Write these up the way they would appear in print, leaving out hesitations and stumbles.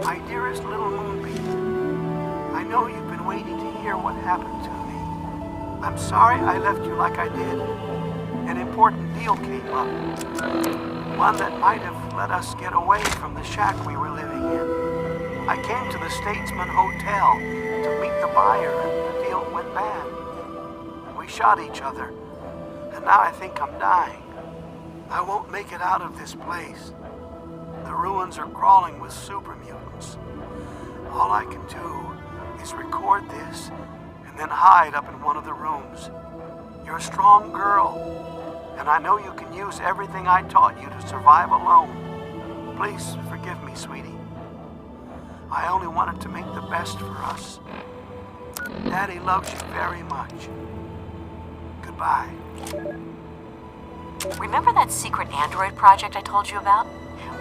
My dearest little moonbeam, I know you've been waiting to hear what happened to me. I'm sorry I left you like I did. An important deal came up. One that might have let us get away from the shack we were living in. I came to the Statesman Hotel to meet the buyer, and the deal went bad. We shot each other, and now I think I'm dying. I won't make it out of this place. The ruins are crawling with super mutants. All I can do is record this and then hide up in one of the rooms. You're a strong girl, and I know you can use everything I taught you to survive alone. Please forgive me, sweetie. I only wanted to make the best for us. Daddy loves you very much. Goodbye. Remember that secret android project I told you about?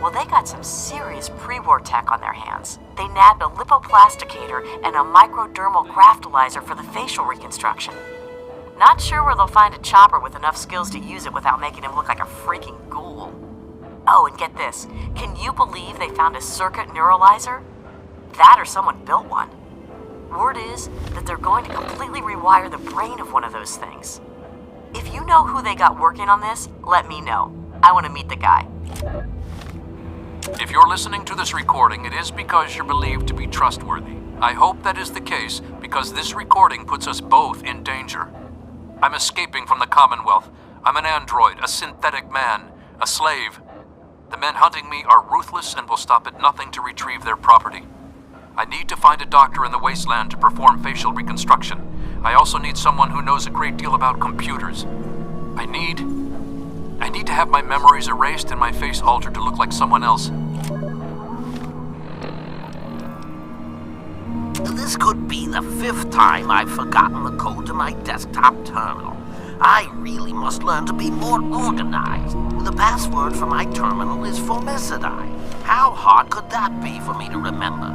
Well, they got some serious pre-war tech on their hands. They nabbed a lipoplasticator and a microdermal graftalizer for the facial reconstruction. Not sure where they'll find a chopper with enough skills to use it without making him look like a freaking ghoul. Oh, and get this. Can you believe they found a circuit neuralizer? That or someone built one. Word is that they're going to completely rewire the brain of one of those things. If you know who they got working on this, let me know. I want to meet the guy. If you're listening to this recording, it is because you're believed to be trustworthy. I hope that is the case because this recording puts us both in danger. I'm escaping from the Commonwealth. I'm an android, a synthetic man, a slave. The men hunting me are ruthless and will stop at nothing to retrieve their property. I need to find a doctor in the wasteland to perform facial reconstruction. I also need someone who knows a great deal about computers. I need to have my memories erased and my face altered to look like someone else. This could be the 5th time I've forgotten the code to my desktop terminal. I really must learn to be more organized. The password for my terminal is formicidae. How hard could that be for me to remember?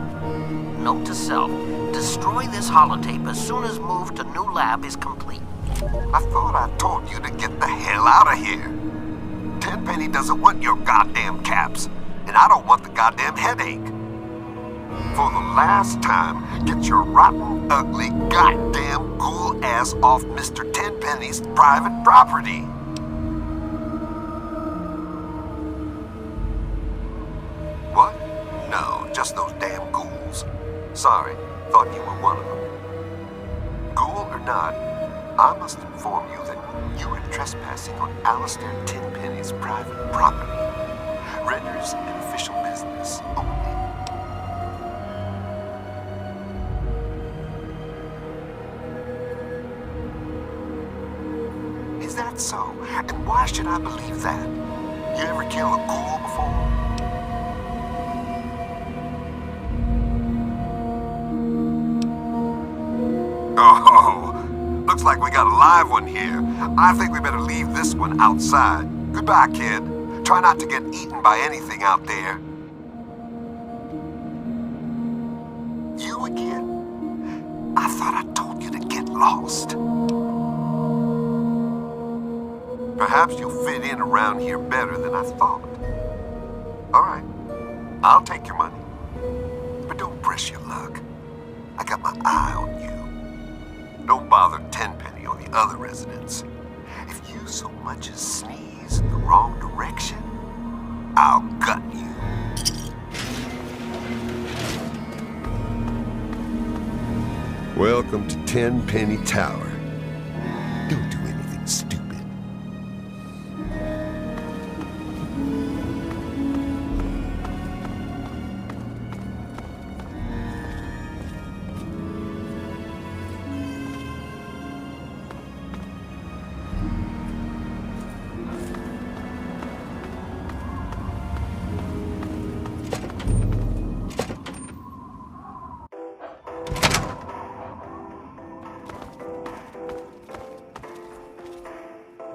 Note to self, destroy this holotape as soon as move to new lab is complete. I thought I told you to get the hell out of here. Tenpenny doesn't want your goddamn caps, and I don't want the goddamn headache. For the last time, get your rotten, ugly, goddamn ghoul ass off Mr. Tenpenny's private property. What? No, just those damn ghouls. Sorry, thought you were one of them. Ghoul or not, I must inform you that you are trespassing on Alistair Tenpenny's private property. Renders an official business only. Is that so? And why should I believe that? You ever kill a ghoul before? Oh, looks like we got a live one here. I think we better leave this one outside. Goodbye, kid. Try not to get eaten by anything out there. You again? I thought I told you to get lost. Perhaps you'll fit in around here better than I thought. All right, I'll take your money. But don't press your luck. I got my eye on you. Don't bother Tenpenny or the other residents. If you so much as sneeze in the wrong direction, I'll gut you. Welcome to Tenpenny Tower. Don't do anything stupid.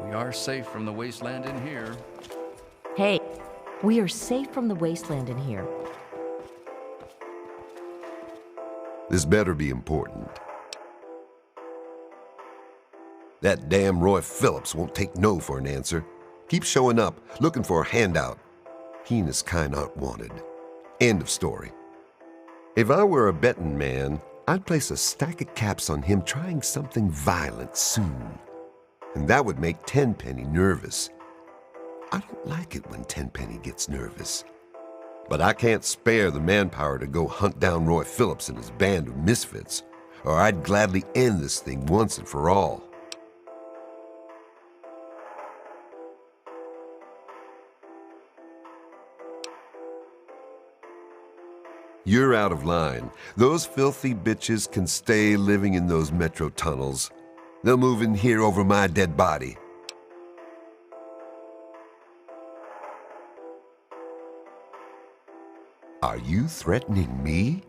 We are safe from the wasteland in here. Hey, we are safe from the wasteland in here. This better be important. That damn Roy Phillips won't take no for an answer. Keep showing up, looking for a handout. He and his kind aren't wanted. End of story. If I were a betting man, I'd place a stack of caps on him trying something violent soon. And that would make Tempenny nervous. I don't like it when Tempenny gets nervous. But I can't spare the manpower to go hunt down Roy Phillips and his band of misfits, or I'd gladly end this thing once and for all. You're out of line. Those filthy bitches can stay living in those metro tunnels. They'll move in here over my dead body. Are you threatening me?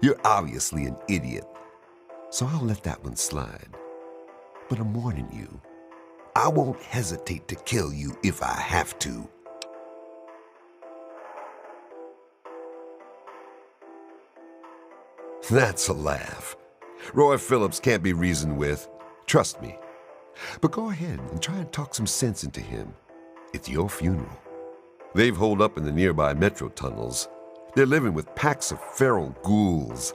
You're obviously an idiot, so I'll let that one slide. But I'm warning you, I won't hesitate to kill you if I have to. That's a laugh. Roy Phillips can't be reasoned with. Trust me. But go ahead and try and talk some sense into him. It's your funeral. They've holed up in the nearby metro tunnels. They're living with packs of feral ghouls.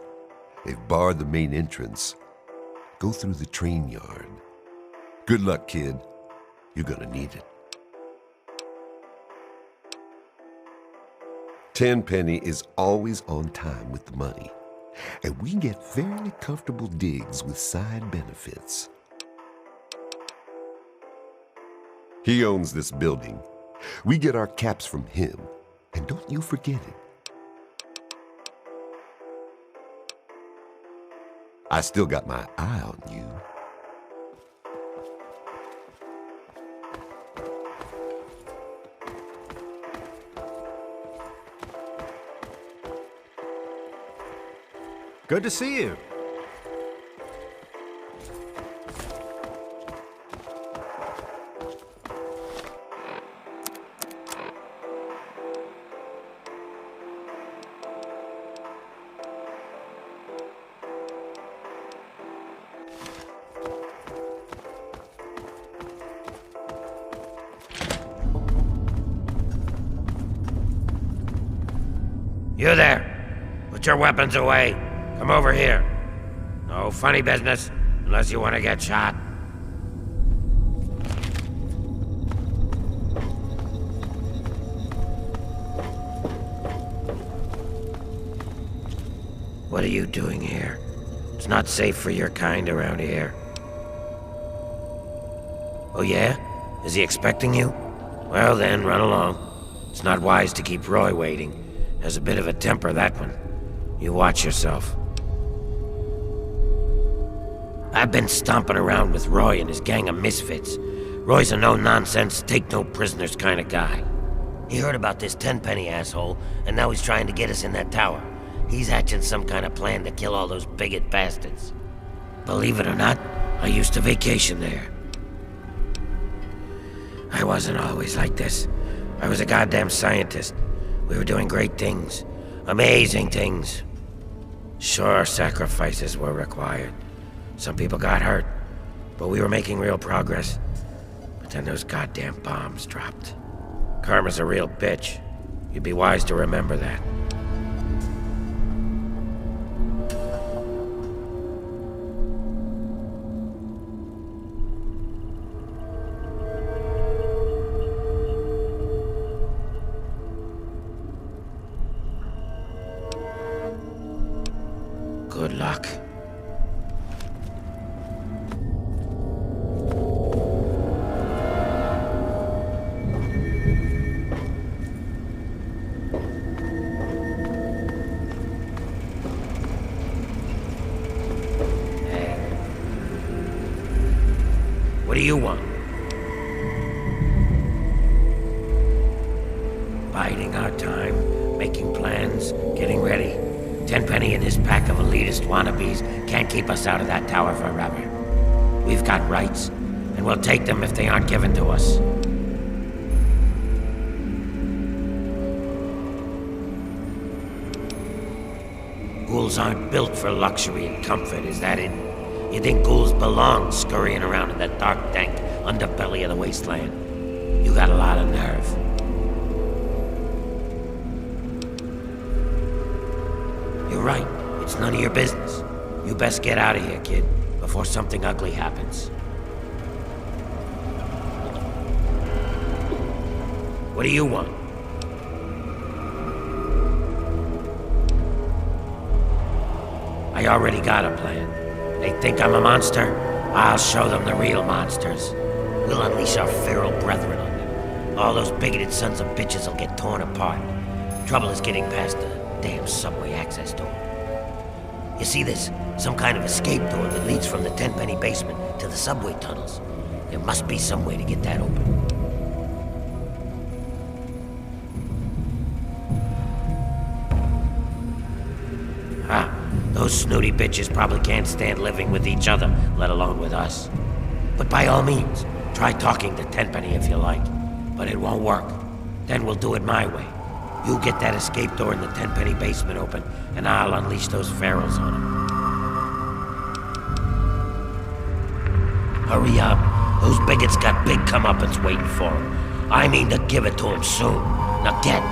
They've barred the main entrance. Go through the train yard. Good luck, kid. You're gonna need it. Tempenny is always on time with the money. And we get fairly comfortable digs with side benefits. He owns this building. We get our caps from him, and don't you forget it. I still got my eye on you. Good to see you. You there! Put your weapons away. Come over here. No funny business, unless you want to get shot. What are you doing here? It's not safe for your kind around here. Oh yeah? Is he expecting you? Well then, run along. It's not wise to keep Roy waiting. Has a bit of a temper, that one. You watch yourself. I've been stomping around with Roy and his gang of misfits. Roy's a no-nonsense, take-no-prisoners kind of guy. He heard about this Tempenny asshole, and now he's trying to get us in that tower. He's hatching some kind of plan to kill all those bigot bastards. Believe it or not, I used to vacation there. I wasn't always like this. I was a goddamn scientist. We were doing great things. Amazing things. Sure, sacrifices were required. Some people got hurt, but we were making real progress. But then those goddamn bombs dropped. Karma's a real bitch. You'd be wise to remember that. Good luck. What do you want? Biding our time, making plans, getting ready. Tempenny and his pack of elitist wannabes can't keep us out of that tower forever. We've got rights, and we'll take them if they aren't given to us. Ghouls aren't built for luxury and comfort, is that it? You think ghouls belong scurrying around in that dark, dank underbelly of the wasteland? You got a lot of nerve. right. It's none of your business. You best get out of here, kid, before something ugly happens. What do you want? I already got a plan. They think I'm a monster? I'll show them the real monsters. We'll unleash our feral brethren on them. All those bigoted sons of bitches will get torn apart. Trouble is getting past the damn subway access door. You see this? Some kind of escape door that leads from the Tempenny basement to the subway tunnels. There must be some way to get that open. Those snooty bitches probably can't stand living with each other, let alone with us. But by all means, try talking to Tempenny if you like. But it won't work. Then we'll do it my way. You get that escape door in the Tempenny basement open, and I'll unleash those ferals on them. Hurry up. Those bigots got big comeuppance waiting for them. I mean to give it to them soon. Now get.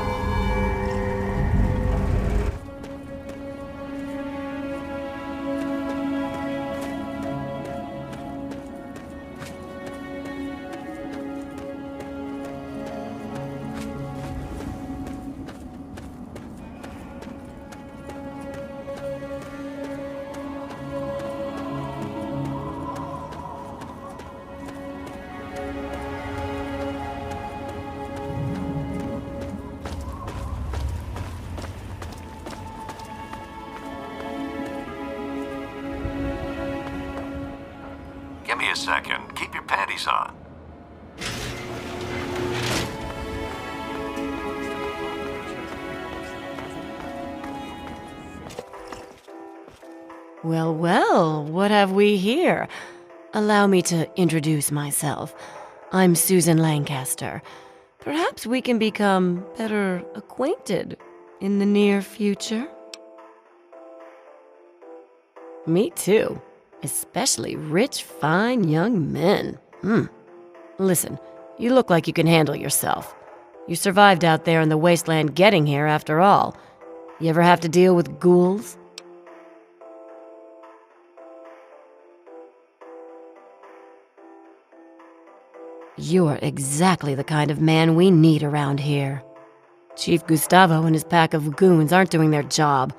Give me a second. Keep your panties on. Well, well, what have we here? Allow me to introduce myself. I'm Susan Lancaster. Perhaps we can become better acquainted in the near future? Me too. Especially rich, fine young men. Listen, you look like you can handle yourself. You survived out there in the wasteland getting here, after all. You ever have to deal with ghouls? You're exactly the kind of man we need around here. Chief Gustavo and his pack of goons aren't doing their job.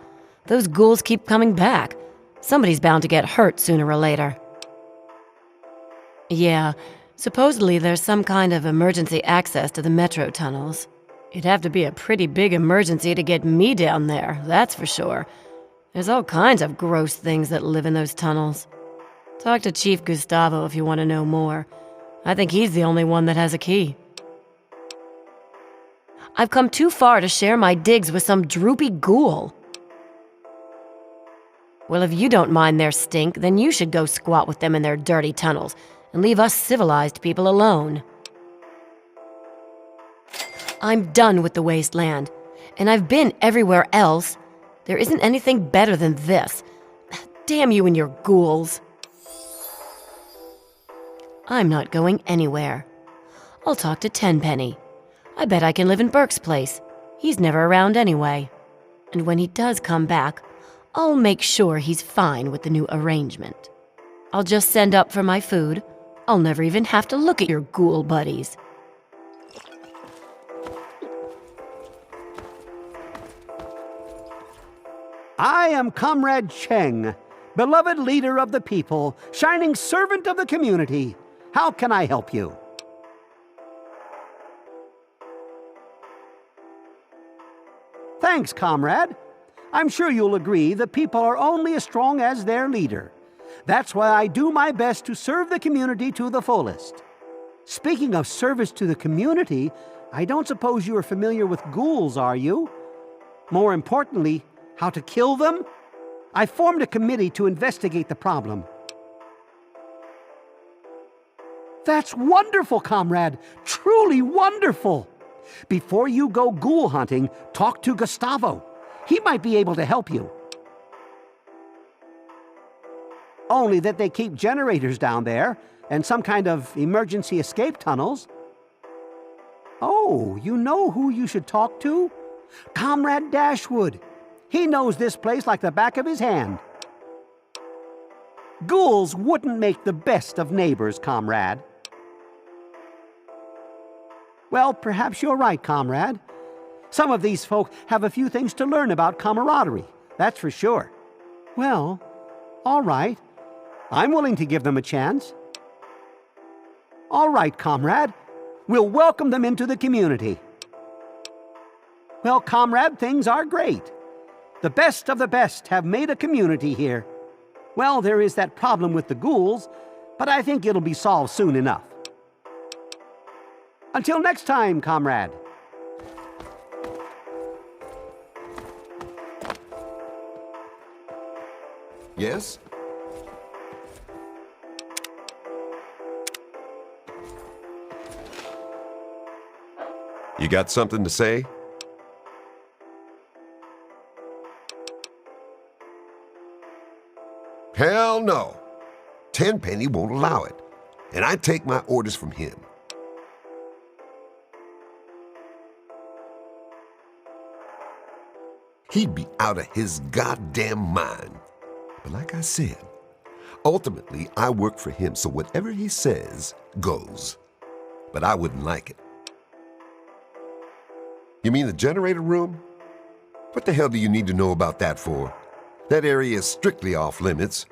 Those ghouls keep coming back. Somebody's bound to get hurt sooner or later. Yeah, supposedly there's some kind of emergency access to the metro tunnels. It'd have to be a pretty big emergency to get me down there, that's for sure. There's all kinds of gross things that live in those tunnels. Talk to Chief Gustavo if you want to know more. I think he's the only one that has a key. I've come too far to share my digs with some droopy ghoul. Well, if you don't mind their stink, then you should go squat with them in their dirty tunnels and leave us civilized people alone. I'm done with the wasteland, and I've been everywhere else. There isn't anything better than this. Damn you and your ghouls. I'm not going anywhere. I'll talk to Tenpenny. I bet I can live in Burke's place. He's never around anyway. And when he does come back, I'll make sure he's fine with the new arrangement. I'll just send up for my food. I'll never even have to look at your ghoul buddies. I am Comrade Cheng, beloved leader of the people, shining servant of the community. How can I help you? Thanks, comrade. I'm sure you'll agree the people are only as strong as their leader. That's why I do my best to serve the community to the fullest. Speaking of service to the community, I don't suppose you are familiar with ghouls, are you? More importantly, how to kill them? I formed a committee to investigate the problem. That's wonderful, comrade. Truly wonderful. Before you go ghoul hunting, talk to Gustavo. He might be able to help you. Only that they keep generators down there and some kind of emergency escape tunnels. Oh, you know who you should talk to? Comrade Dashwood. He knows this place like the back of his hand. Ghouls wouldn't make the best of neighbors, comrade. Well, perhaps you're right, comrade. Some of these folk have a few things to learn about camaraderie, that's for sure. Well, all right. I'm willing to give them a chance. All right, comrade. We'll welcome them into the community. Well, comrade, things are great. The best of the best have made a community here. Well, there is that problem with the ghouls, but I think it'll be solved soon enough. Until next time, comrade. Yes? You got something to say? Hell no. Tenpenny won't allow it, and I take my orders from him. He'd be out of his goddamn mind. But like I said, ultimately I work for him, so whatever he says goes. But I wouldn't like it. You mean the generator room? What the hell do you need to know about that for? That area is strictly off limits.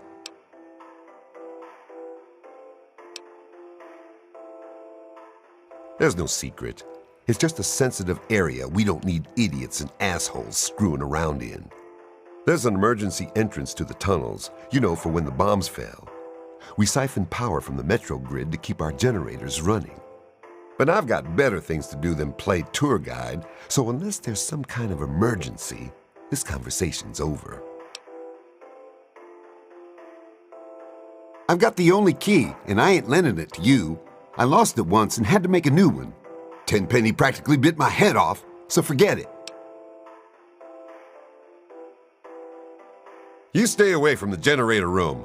There's no secret. It's just a sensitive area we don't need idiots and assholes screwing around in. There's an emergency entrance to the tunnels, you know, for when the bombs fell. We siphon power from the metro grid to keep our generators running. But I've got better things to do than play tour guide, so unless there's some kind of emergency, this conversation's over. I've got the only key, and I ain't lending it to you. I lost it once and had to make a new one. Tenpenny practically bit my head off, so forget it. You stay away from the generator room.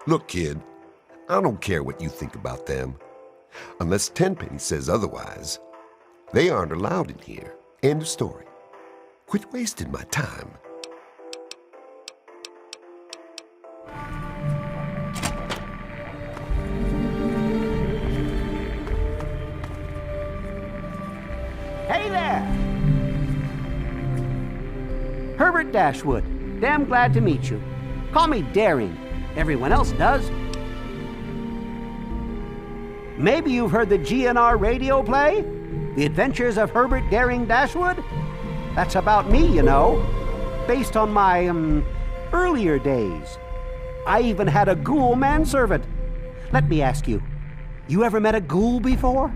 Look, kid, I don't care what you think about them. Unless Tenpenny says otherwise, they aren't allowed in here. End of story. Quit wasting my time. Hey there! Herbert Dashwood. Damn glad to meet you. Call me Daring. Everyone else does. Maybe you've heard the GNR radio play? The Adventures of Herbert Daring Dashwood? That's about me, you know. Based on my, earlier days. I even had a ghoul manservant. Let me ask you, you ever met a ghoul before?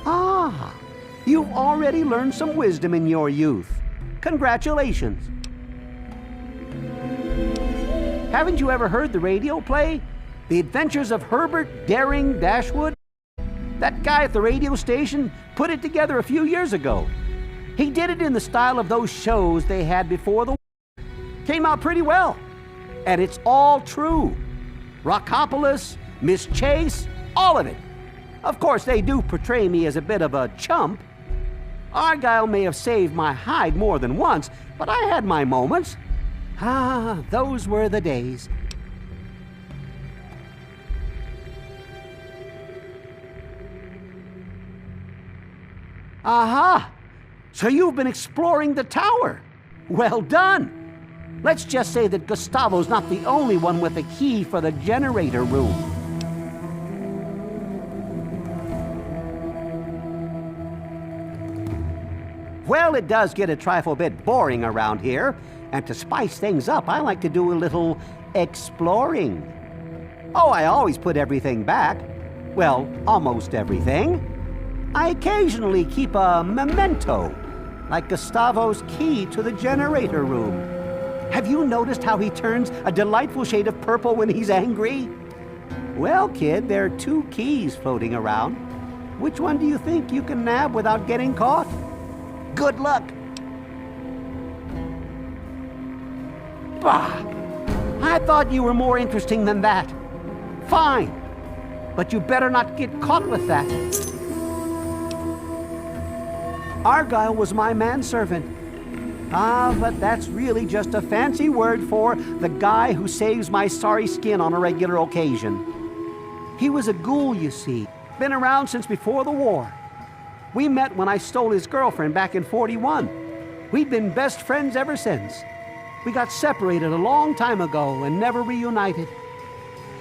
Ah, you've already learned some wisdom in your youth. Congratulations. Haven't you ever heard the radio play, The Adventures of Herbert Daring Dashwood? That guy at the radio station put it together a few years ago. He did it in the style of those shows they had before the war. Came out pretty well. And it's all true. Rockopolis, Miss Chase, all of it. Of course, they do portray me as a bit of a chump. Argyle may have saved my hide more than once, but I had my moments. Ah, those were the days. Aha! So you've been exploring the tower. Well done. Let's just say that Gustavo's not the only one with a key for the generator room. Well, it does get a trifle bit boring around here, and to spice things up, I like to do a little exploring. Oh, I always put everything back. Well, almost everything. I occasionally keep a memento, like Gustavo's key to the generator room. Have you noticed how he turns a delightful shade of purple when he's angry? Well, kid, there are 2 keys floating around. Which one do you think you can nab without getting caught? Good luck. Bah! I thought you were more interesting than that. Fine. but you better not get caught with that. Argyle was my manservant. Ah, but that's really just a fancy word for the guy who saves my sorry skin on a regular occasion. He was a ghoul, you see. Been around since before the war. We met when I stole his girlfriend back in '41. We've been best friends ever since. We got separated a long time ago and never reunited.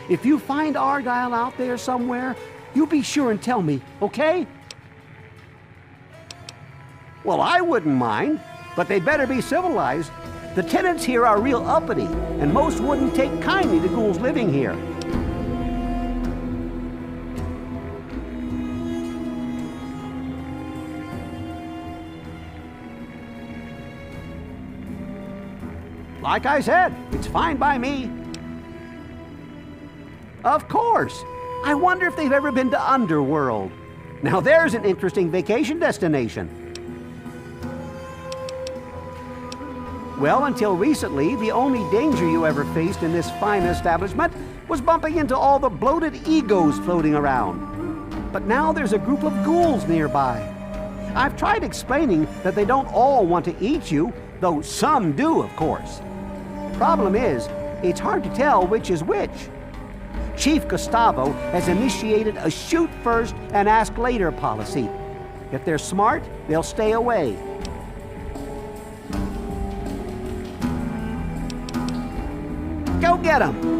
If you find Argyle out there somewhere, you be sure and tell me, okay? Well, I wouldn't mind, but they better be civilized. The tenants here are real uppity, and most wouldn't take kindly to ghouls living here. Like I said, it's fine by me. Of course. I wonder if they've ever been to Underworld. Now there's an interesting vacation destination. Well, until recently, the only danger you ever faced in this fine establishment was bumping into all the bloated egos floating around. But now there's a group of ghouls nearby. I've tried explaining that they don't all want to eat you, though some do, of course. Problem is, it's hard to tell which is which. Chief Gustavo has initiated a shoot first and ask later policy. If they're smart, they'll stay away. Go get 'em!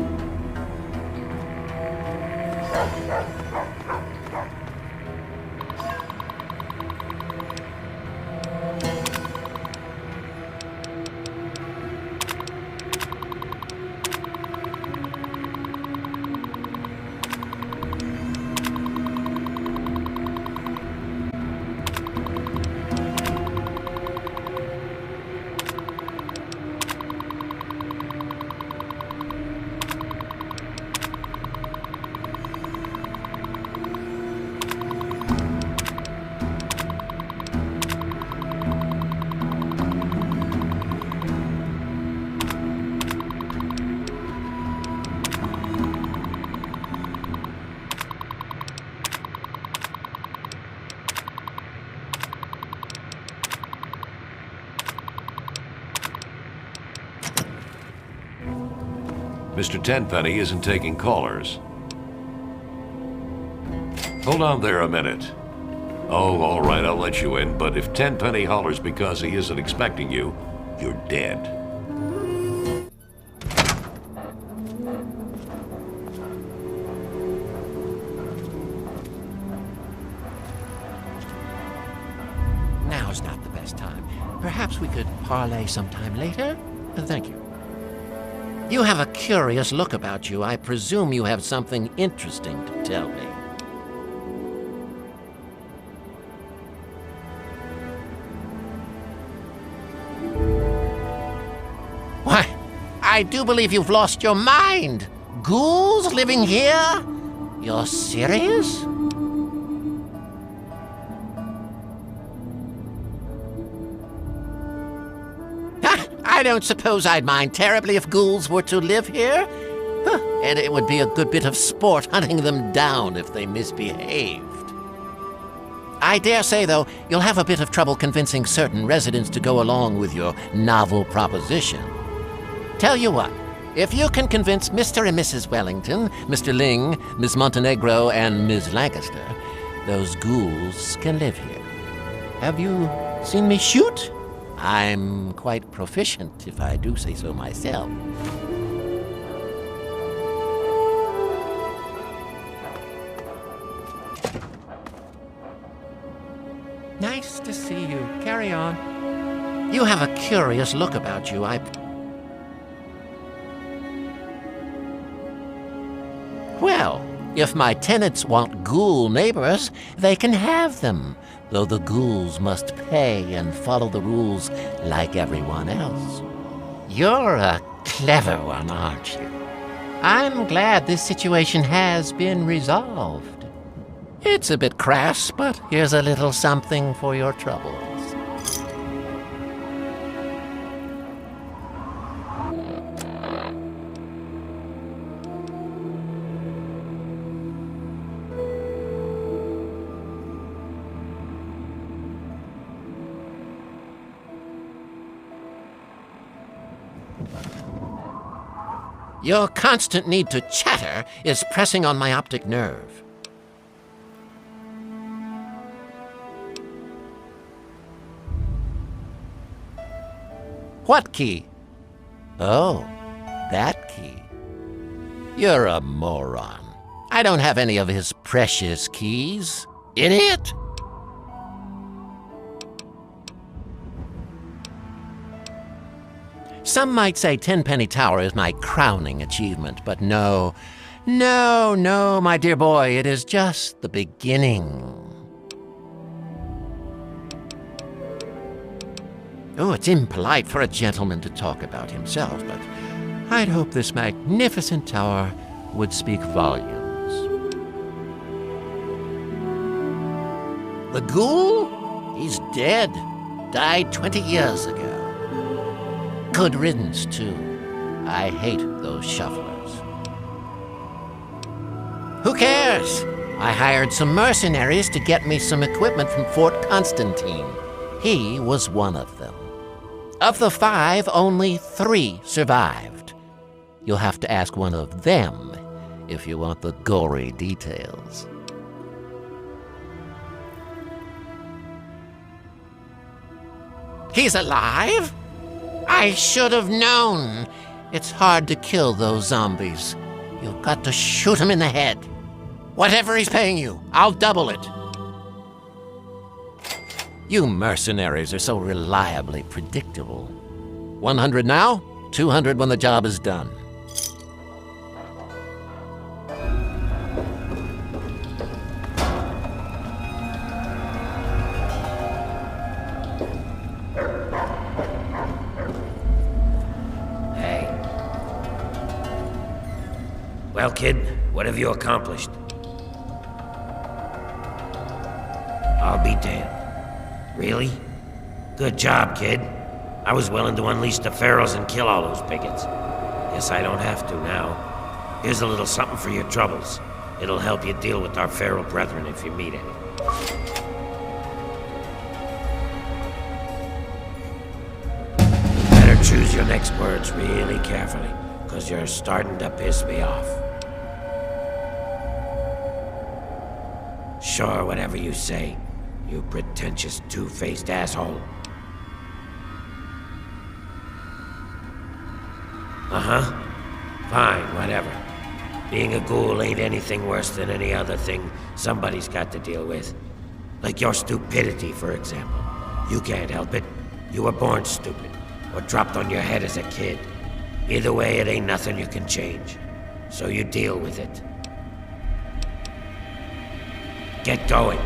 Mr. Tenpenny isn't taking callers. Hold on there a minute. Oh, all right, I'll let you in, but if Tenpenny hollers because he isn't expecting you, you're dead. Now's not the best time. Perhaps we could parley sometime later? Thank you. You have a curious look about you. I presume you have something interesting to tell me. Why, I do believe you've lost your mind. Ghouls living here? You're serious? I don't suppose I'd mind terribly if ghouls were to live here. And it would be a good bit of sport hunting them down if they misbehaved. I dare say, though, you'll have a bit of trouble convincing certain residents to go along with your novel proposition. Tell you what, if you can convince Mr. and Mrs. Wellington, Mr. Ling, Miss Montenegro, and Miss Lancaster, those ghouls can live here. Have you seen me shoot? I'm quite proficient, if I do say so myself. Nice to see you. Carry on. You have a curious look about you. Well, if my tenants want ghoul neighbors, they can have them, though the ghouls must pay and follow the rules like everyone else. You're a clever one, aren't you? I'm glad this situation has been resolved. It's a bit crass, but here's a little something for your troubles. Your constant need to chatter is pressing on my optic nerve. What key? Oh, that key. You're a moron. I don't have any of his precious keys. Idiot! Some might say Tenpenny Tower is my crowning achievement, but no, my dear boy, it is just the beginning. Oh, it's impolite for a gentleman to talk about himself, but I'd hope this magnificent tower would speak volumes. The ghoul? He's dead. Died 20 years ago. Good riddance, too. I hate those shufflers. Who cares? I hired some mercenaries to get me some equipment from Fort Constantine. He was one of them. Of the 5, only 3 survived. You'll have to ask one of them if you want the gory details. He's alive? I should have known. It's hard to kill those zombies. You've got to shoot him in the head. Whatever he's paying you, I'll double it. You mercenaries are so reliably predictable. 100 now, 200 when the job is done. Hey. Well, kid, what have you accomplished? I'll be damned. Really? Good job, kid. I was willing to unleash the pharaohs and kill all those bigots. Guess I don't have to now. Here's a little something for your troubles. It'll help you deal with our pharaoh brethren if you meet any. Better choose your next words really carefully, because you're starting to piss me off. Sure, whatever you say. You pretentious, two-faced asshole. Uh-huh. Fine, whatever. Being a ghoul ain't anything worse than any other thing somebody's got to deal with. Like your stupidity, for example. You can't help it. You were born stupid, or dropped on your head as a kid. Either way, it ain't nothing you can change. So you deal with it. Get going.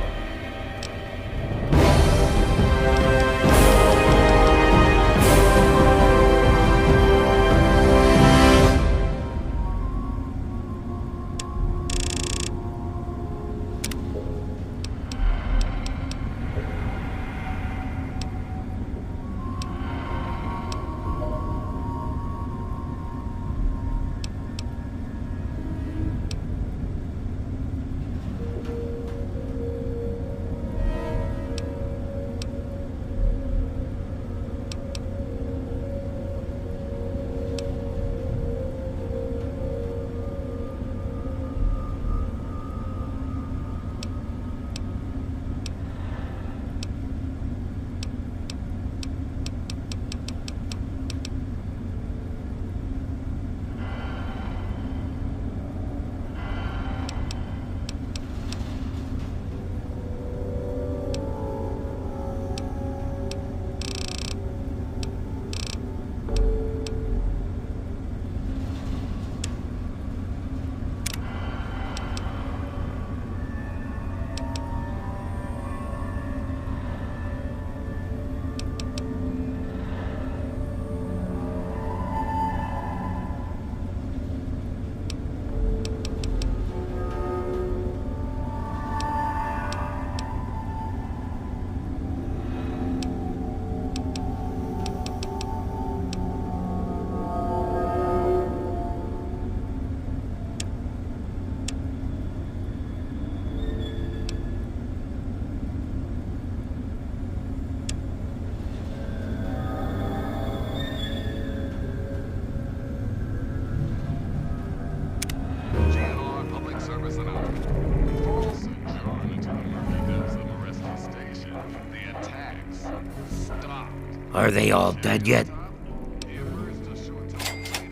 Are they all dead yet?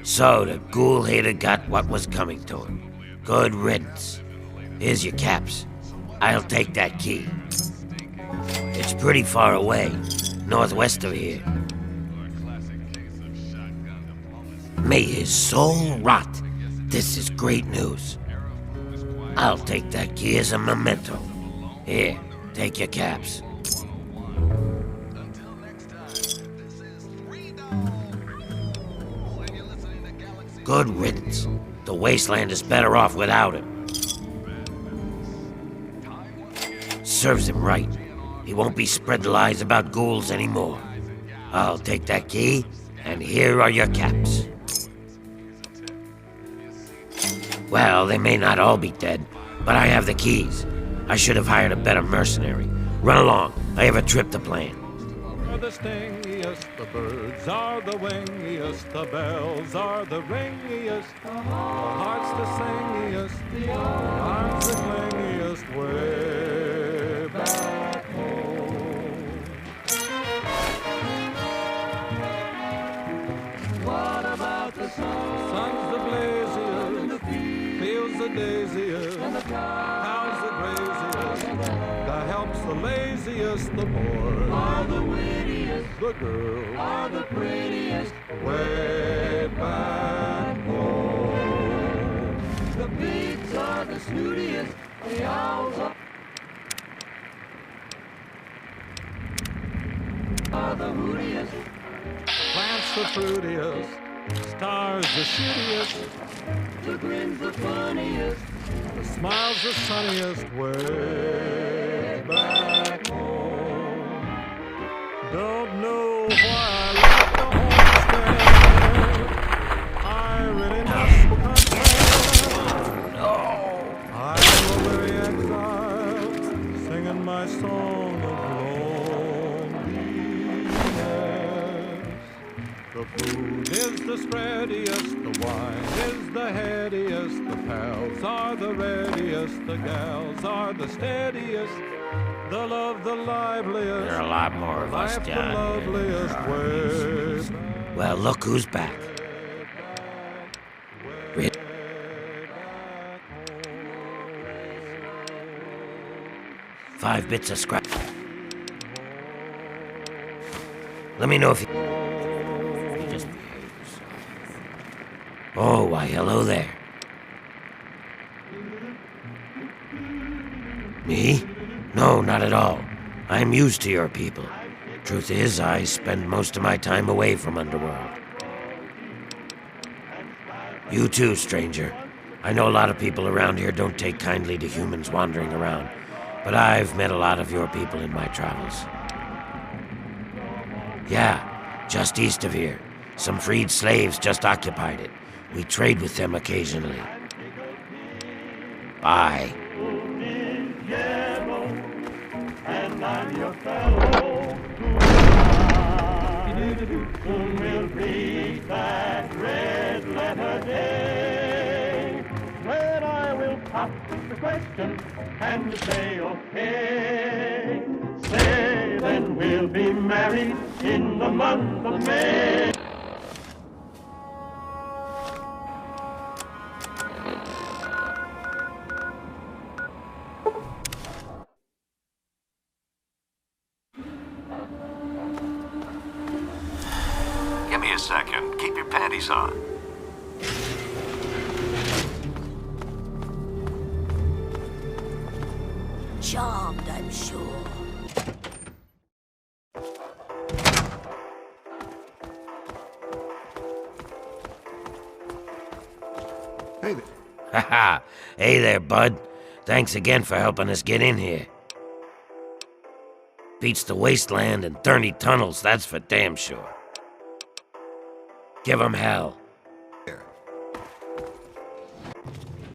So the ghoul hater got what was coming to him. Good riddance. Here's your caps. I'll take that key. It's pretty far away, northwest of here. May his soul rot. This is great news. I'll take that key as a memento. Here, take your caps. Good riddance. The wasteland is better off without him. Serves him right. He won't be spreading lies about ghouls anymore. I'll take that key, and here are your caps. Well, they may not all be dead, but I have the keys. I should have hired a better mercenary. Run along. I have a trip to plan. Are the stingiest, the birds are the wingiest, the bells are the ringiest, the heart's the singiest, the arms the clingiest, way back home. What about the sun? The sun's the blaziest, feels the daisiest, how's the craziest, the helps the laziest, the boys are the wittiest, the girls are the prettiest, way back home. The pigs are the snootiest, the owls are the hootiest, plants the fruitiest, stars the shootiest, the grin's the funniest, the smile's the sunniest, way back home. Don't know why I left the homestead. I really must confess. I'm a weary exile, singing my song of loneliness. The food is the spreadiest, the wine is the headiest, the pals are the readiest, the gals are the steadiest, the love the liveliest. There are a lot more of us Life the down here. loveliest way. Well, look who's back. Ri- 5 bits of scrap. Let me know if you just behave yourself. Oh, why, hello there. Me? No, not at all. I'm used to your people. Truth is, I spend most of my time away from Underworld. You too, stranger. I know a lot of people around here don't take kindly to humans wandering around, but I've met a lot of your people in my travels. Yeah, just east of here. Some freed slaves just occupied it. We trade with them occasionally. Bye. And I'm your fellow soon we'll be that red letter day, when I will pop the question and you say okay. Say then we'll be married in the month of May. Give me a second. Keep your panties on. Charmed, I'm sure. Hey there. Haha. Hey there, bud. Thanks again for helping us get in here. Beats the wasteland and 30 tunnels, that's for damn sure. Give 'em hell.